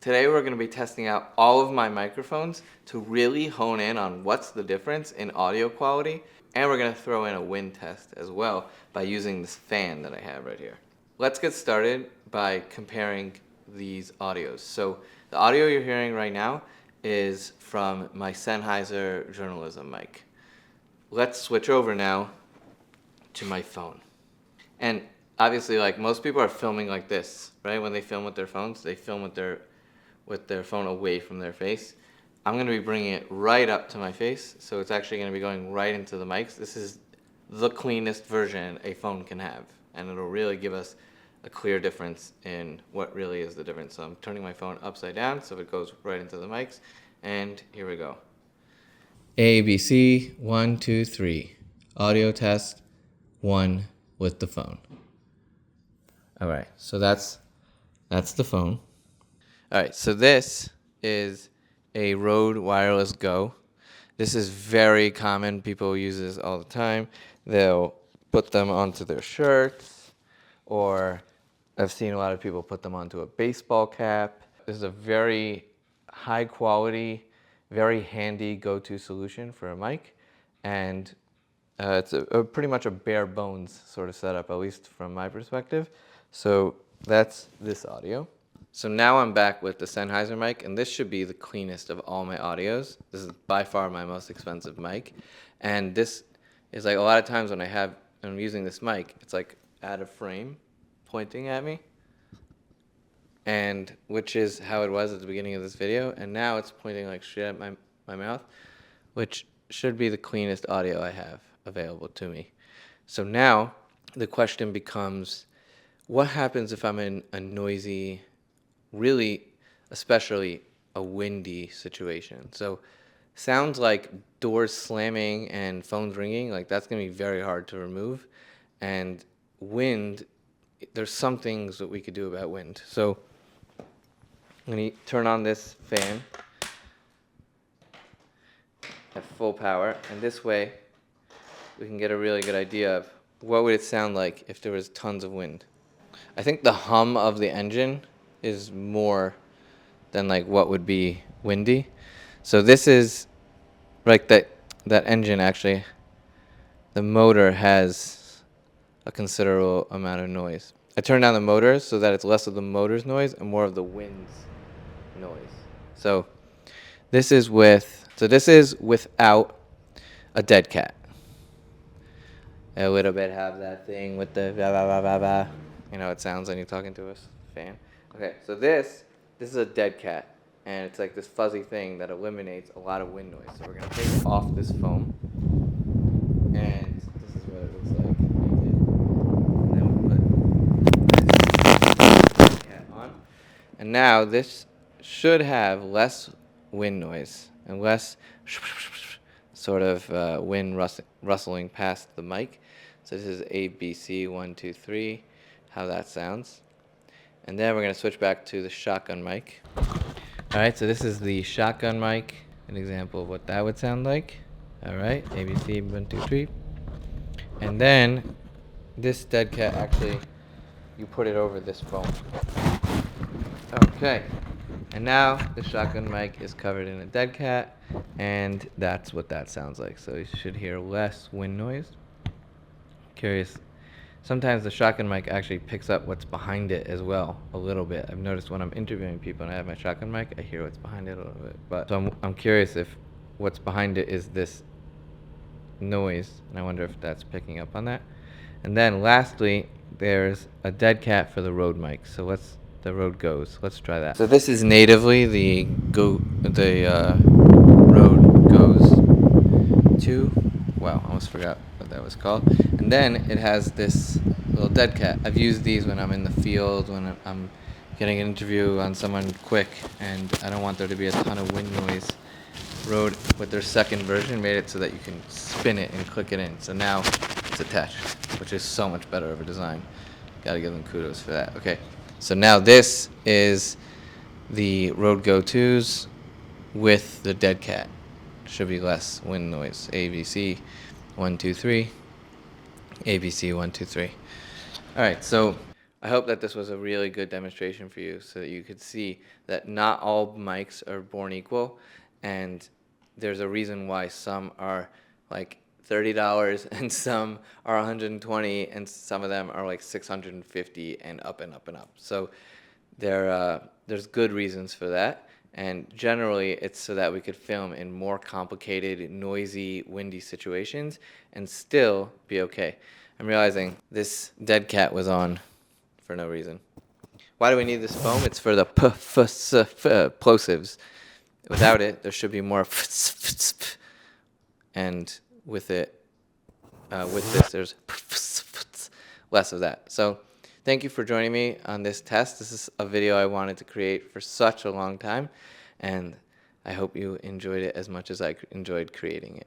Today we're going to be testing out all of my microphones to really hone in on what's the difference in audio quality, and we're going to throw in a wind test as well by using this fan that I have right here. Let's get started by comparing these audios. So the audio you're hearing right now is from my Senheiser journalism mic. Let's switch over now to my phone. And obviously, like, most people are filming like this, right? When they film with their phones, they film with their phone away from their face. I'm going to be bringing it right up to my face, so it's actually going to be going right into the mics. This is the cleanest version a phone can have, and it'll really give us a clear difference in what really is the difference. So I'm turning my phone upside down so it goes right into the mics, and here we go. A, B, C, 1, 2, 3. Audio test 1 with the phone. All right, so that's the phone. All right, so this is a Rode Wireless Go. This is very common. People use this all the time. They'll put them onto their shirts, or I've seen a lot of people put them onto a baseball cap. This is a very high quality, very handy go-to solution for a mic, and it's pretty much a bare bones sort of setup, at least from my perspective. So that's this audio. So now I'm back with the Sennheiser mic, and this should be the cleanest of all my audios. This is by far my most expensive mic, and this is like a lot of times when I'm using this mic, it's like out of frame, pointing at me, and which is how it was at the beginning of this video, and now it's pointing like straight at my mouth, which should be the cleanest audio I have available to me. So now the question becomes, what happens if I'm in a noisy, really, especially a windy situation? So sounds like doors slamming and phones ringing, like that's going to be very hard to remove. And wind, there's some things that we could do about wind. So I'm going to turn on this fan at full power, and this way we can get a really good idea of what would it sound like if there was tons of wind. I think the hum of the engine is more than like what would be windy. So this is like that engine, actually, the motor has a considerable amount of noise. I turned down the motors so that it's less of the motor's noise and more of the wind's noise. So this is without a dead cat. A little bit have that thing with the blah, blah, blah, blah, blah. You know, it sounds when you're talking to a fan. Okay, so this is a dead cat, and it's like this fuzzy thing that eliminates a lot of wind noise. So we're gonna take off this foam, and this is what it looks like. And then we'll put this cat on, and now this should have less wind noise and less sort of wind rustling past the mic. So this is A, B, C, 1, 2, 3, how that sounds. And then we're going to switch back to the shotgun mic. All right, so this is the shotgun mic, an example of what that would sound like. All right, A, B, C, 1, 2, 3. And then this dead cat, actually, you put it over this foam. Okay, and now the shotgun mic is covered in a dead cat, and that's what that sounds like. So you should hear less wind noise. Curious. Sometimes the shotgun mic actually picks up what's behind it as well, a little bit. I've noticed when I'm interviewing people and I have my shotgun mic, I hear what's behind it a little bit. But so I'm curious if what's behind it is this noise, and I wonder if that's picking up on that. And then lastly, there's a dead cat for the Rode mic. So the Rode Goes. Let's try that. So this is natively the Rode Goes 2. Wow, I almost forgot what that was called. And then it has this little dead cat. I've used these when I'm in the field, when I'm getting an interview on someone quick, and I don't want there to be a ton of wind noise. Rode, with their second version, made it so that you can spin it and click it in. So now it's attached, which is so much better of a design. Gotta give them kudos for that. Okay, so now this is the Rode Go 2s with the dead cat. Should be less wind noise. ABC 1, 2, 3. ABC 1, 2, 3. All right, so I hope that this was a really good demonstration for you so that you could see that not all mics are born equal, and there's a reason why some are like $30 and some are 120 and some of them are like 650 and up and up and up. So there's good reasons for that. And generally, it's so that we could film in more complicated, noisy, windy situations and still be okay. I'm realizing this dead cat was on for no reason. Why do we need this foam? It's for the plosives. Without it, there should be more and with it, with this, there's less of that. So thank you for joining me on this test. This is a video I wanted to create for such a long time, and I hope you enjoyed it as much as I enjoyed creating it.